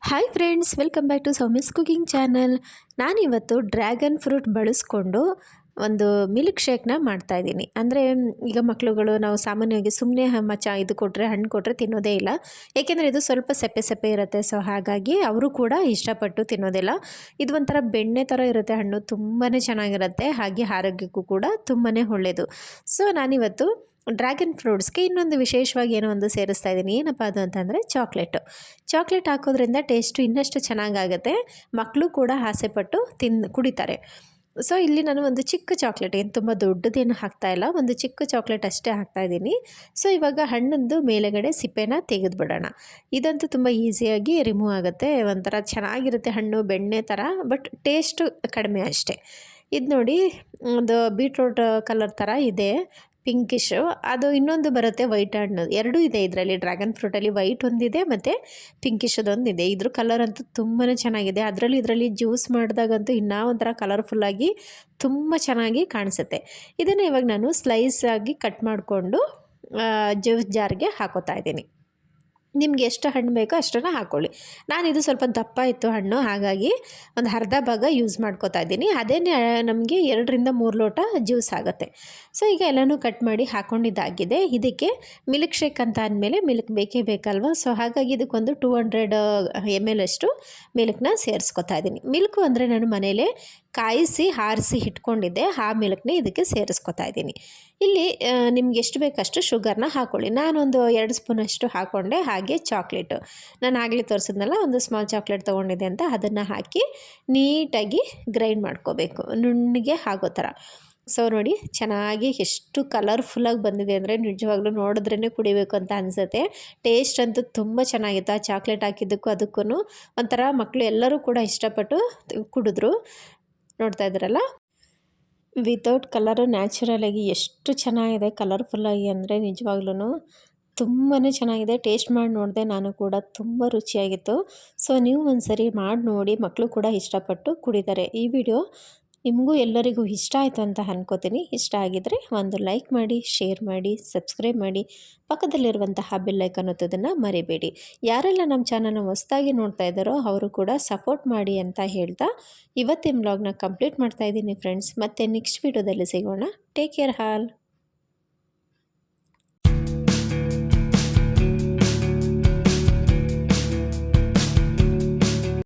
Hi friends, welcome back to Soumya's cooking channel. ನಾನಿವತ್ತು dragon fruit ಬಳಸ್ಕೊಂಡು ಒಂದು ಮಿಲ್ಕ್ ಶೇಕ್ನ ಮಾಡ್ತಾಯಿದ್ದೀನಿ. ಅಂದರೆ ಈಗ ಮಕ್ಕಳುಗಳು ನಾವು ಸಾಮಾನ್ಯವಾಗಿ ಸುಮ್ಮನೆ ಮಚ್ಚ ಇದು ಕೊಟ್ಟರೆ ಹಣ್ಣು ಕೊಟ್ಟರೆ ತಿನ್ನೋದೇ ಇಲ್ಲ. ಏಕೆಂದರೆ ಇದು ಸ್ವಲ್ಪ ಸೆಪ್ಪೆ ಸೆಪ್ಪೆ ಇರುತ್ತೆ. ಸೊ ಹಾಗಾಗಿ ಅವರು ಕೂಡ ಇಷ್ಟಪಟ್ಟು ತಿನ್ನೋದಿಲ್ಲ. ಇದು ಒಂಥರ ಬೆಣ್ಣೆ ಥರ ಇರುತ್ತೆ ಹಣ್ಣು, ತುಂಬಾ ಚೆನ್ನಾಗಿರುತ್ತೆ. ಹಾಗೆ ಆರೋಗ್ಯಕ್ಕೂ ಕೂಡ ತುಂಬಾ ಒಳ್ಳೆಯದು. ಸೊ ನಾನಿವತ್ತು ಡ್ರ್ಯಾಗನ್ ಫ್ರೂಟ್ಸ್ಗೆ ಇನ್ನೊಂದು ವಿಶೇಷವಾಗಿ ಏನೋ ಒಂದು ಸೇರಿಸ್ತಾ ಇದ್ದೀನಿ. ಏನಪ್ಪ ಅದು ಅಂತಂದರೆ ಚಾಕ್ಲೇಟ್ ಹಾಕೋದ್ರಿಂದ ಟೇಸ್ಟು ಇನ್ನಷ್ಟು ಚೆನ್ನಾಗಾಗುತ್ತೆ. ಮಕ್ಕಳು ಕೂಡ ಆಸೆಪಟ್ಟು ಕುಡಿತಾರೆ. ಸೊ ಇಲ್ಲಿ ನಾನು ಒಂದು ಚಿಕ್ಕ ಚಾಕ್ಲೇಟ್, ಏನು ತುಂಬ ದೊಡ್ಡದೇನು ಹಾಕ್ತಾಯಿಲ್ಲ, ಒಂದು ಚಿಕ್ಕ ಚಾಕ್ಲೇಟ್ ಅಷ್ಟೇ ಹಾಕ್ತಾಯಿದ್ದೀನಿ. ಸೊ ಇವಾಗ ಹಣ್ಣಂದು ಮೇಲೆಗಡೆ ಸಿಪ್ಪೆನ ತೆಗೆದುಬಿಡೋಣ. ಇದಂತೂ ತುಂಬ ಈಸಿಯಾಗಿ ರಿಮೂವ್ ಆಗುತ್ತೆ. ಒಂಥರ ಚೆನ್ನಾಗಿರುತ್ತೆ ಹಣ್ಣು, ಬೆಣ್ಣೆ ಥರ, ಬಟ್ ಟೇಸ್ಟು ಕಡಿಮೆ ಅಷ್ಟೇ. ಇದು ನೋಡಿ, ಒಂದು ಬೀಟ್ರೂಟ್ ಕಲರ್ ಥರ ಇದೆ, ಪಿಂಕಿಶು. ಅದು ಇನ್ನೊಂದು ಬರುತ್ತೆ ವೈಟ್ ಹಣ್ಣು, ಎರಡೂ ಇದೆ ಇದರಲ್ಲಿ. ಡ್ರ್ಯಾಗನ್ ಫ್ರೂಟಲ್ಲಿ ವೈಟ್ ಒಂದಿದೆ ಮತ್ತು ಪಿಂಕಿಶದೊಂದಿದೆ. ಇದ್ರ ಕಲರ್ ಅಂತೂ ತುಂಬಾ ಚೆನ್ನಾಗಿದೆ. ಇದರಲ್ಲಿ ಜ್ಯೂಸ್ ಮಾಡಿದಾಗಂತೂ ಇನ್ನೂ ಒಂಥರ ಕಲರ್ಫುಲ್ಲಾಗಿ ತುಂಬ ಚೆನ್ನಾಗಿ ಕಾಣಿಸುತ್ತೆ. ಇದನ್ನು ಇವಾಗ ನಾನು ಸ್ಲೈಸ್ ಆಗಿ ಕಟ್ ಮಾಡಿಕೊಂಡು ಜ್ಯೂಸ್ ಜಾರ್ಗೆ ಹಾಕೋತಾ ಇದ್ದೀನಿ. ನಿಮ್ಗೆ ಎಷ್ಟು ಹಣ್ಣು ಬೇಕೋ ಅಷ್ಟನ್ನು ಹಾಕ್ಕೊಳ್ಳಿ. ನಾನಿದು ಸ್ವಲ್ಪ ದಪ್ಪ ಇತ್ತು ಹಣ್ಣು, ಹಾಗಾಗಿ ಒಂದು ಅರ್ಧ ಭಾಗ ಯೂಸ್ ಮಾಡ್ಕೋತಾ ಇದ್ದೀನಿ. ಅದೇ ನಮಗೆ 2-3 ಲೋಟ ಜ್ಯೂಸ್ ಆಗುತ್ತೆ. ಸೊ ಈಗ ಎಲ್ಲನೂ ಕಟ್ ಮಾಡಿ ಹಾಕ್ಕೊಂಡಿದ್ದಾಗಿದೆ. ಇದಕ್ಕೆ ಮಿಲ್ಕ್ ಶೇಕ್ ಅಂತ ಅಂದಮೇಲೆ ಮಿಲ್ಕ್ ಬೇಕೇ ಬೇಕಲ್ವ. ಸೊ ಹಾಗಾಗಿ ಇದಕ್ಕೊಂದು 200 ml ಅಷ್ಟು ಮಿಲ್ಕ್ನ ಸೇರಿಸ್ಕೊತಾ ಇದ್ದೀನಿ. ಮಿಲ್ಕು ಅಂದರೆ ನಾನು ಮನೇಲೇ ಕಾಯಿಸಿ ಆರಿಸಿ ಇಟ್ಕೊಂಡಿದ್ದೆ, ಆ ಮಿಲ್ಕ್ನೇ ಇದಕ್ಕೆ ಸೇರಿಸ್ಕೊತಾ ಇದ್ದೀನಿ. ಇಲ್ಲಿ ನಿಮ್ಗೆ ಎಷ್ಟು ಬೇಕಷ್ಟು ಶುಗರ್ನ ಹಾಕ್ಕೊಳ್ಳಿ. ನಾನೊಂದು 2 ಸ್ಪೂನಷ್ಟು ಹಾಕ್ಕೊಂಡೆ. ಹಾಗೆ ಚಾಕ್ಲೇಟು ನಾನು ಆಗಲೇ ತೋರಿಸಿದ್ನಲ್ಲ, ಒಂದು ಸ್ಮಾಲ್ ಚಾಕ್ಲೇಟ್ ತೊಗೊಂಡಿದ್ದೆ ಅಂತ, ಅದನ್ನು ಹಾಕಿ ನೀಟಾಗಿ ಗ್ರೈಂಡ್ ಮಾಡ್ಕೋಬೇಕು, ನುಣ್ಣಗೆ ಆಗೋ ಥರ. ಸೊ ನೋಡಿ, ಚೆನ್ನಾಗಿ ಎಷ್ಟು ಕಲರ್ಫುಲ್ಲಾಗಿ ಬಂದಿದೆ ಅಂದರೆ ನಿಜವಾಗ್ಲೂ ನೋಡಿದ್ರೇ ಕುಡಿಬೇಕು ಅಂತ ಅನಿಸುತ್ತೆ. ಟೇಸ್ಟ್ ಅಂತೂ ತುಂಬ ಚೆನ್ನಾಗಿತ್ತು. ಆ ಚಾಕ್ಲೇಟ್ ಹಾಕಿದ್ದಕ್ಕೂ ಅದಕ್ಕೂ ಒಂಥರ ಮಕ್ಕಳು ಎಲ್ಲರೂ ಕೂಡ ಇಷ್ಟಪಟ್ಟು ಕುಡಿದ್ರು. ನೋಡ್ತಾ ಇದ್ದೀರಲ್ಲ, ವಿತೌಟ್ ಕಲರು ನ್ಯಾಚುರಲಾಗಿ ಎಷ್ಟು ಚೆನ್ನಾಗಿದೆ, ಕಲರ್ಫುಲ್ಲಾಗಿ ಅಂದರೆ ನಿಜವಾಗ್ಲೂ ತುಂಬಾ ಚೆನ್ನಾಗಿದೆ. ಟೇಸ್ಟ್ ಮಾಡಿ ನೋಡಿದೆ ನಾನು ಕೂಡ, ತುಂಬ ರುಚಿಯಾಗಿತ್ತು. ಸೊ ನೀವು ಒಂದ್ಸರಿ ಮಾಡಿ ನೋಡಿ, ಮಕ್ಕಳು ಕೂಡ ಇಷ್ಟಪಟ್ಟು ಕುಡಿತಾರೆ. ಈ ವಿಡಿಯೋ ನಿಮಗೂ ಎಲ್ಲರಿಗೂ ಇಷ್ಟ ಆಯಿತು ಅಂತ ಅನ್ಕೋತೀನಿ. ಇಷ್ಟ ಆಗಿದ್ದರೆ ಒಂದು ಲೈಕ್ ಮಾಡಿ, ಶೇರ್ ಮಾಡಿ, ಸಬ್ಸ್ಕ್ರೈಬ್ ಮಾಡಿ, ಪಕ್ಕದಲ್ಲಿರುವಂತಹ ಬೆಲ್ ಐಕಾನ್ ಒತ್ತೋದನ್ನು ಮರಿಬೇಡಿ. ಯಾರೆಲ್ಲ ನಮ್ಮ ಚಾನಲ್ನ ಹೊಸದಾಗಿ ನೋಡ್ತಾ ಇದ್ದಾರೋ ಅವರು ಕೂಡ ಸಪೋರ್ಟ್ ಮಾಡಿ ಅಂತ ಹೇಳ್ತಾ ಇವತ್ತಿನ ವ್ಲಾಗ್ನ ಕಂಪ್ಲೀಟ್ ಮಾಡ್ತಾ ಇದ್ದೀನಿ ಫ್ರೆಂಡ್ಸ್. ಮತ್ತೆ ನೆಕ್ಸ್ಟ್ ವಿಡಿಯೋದಲ್ಲಿ ಸಿಗೋಣ. Take care all.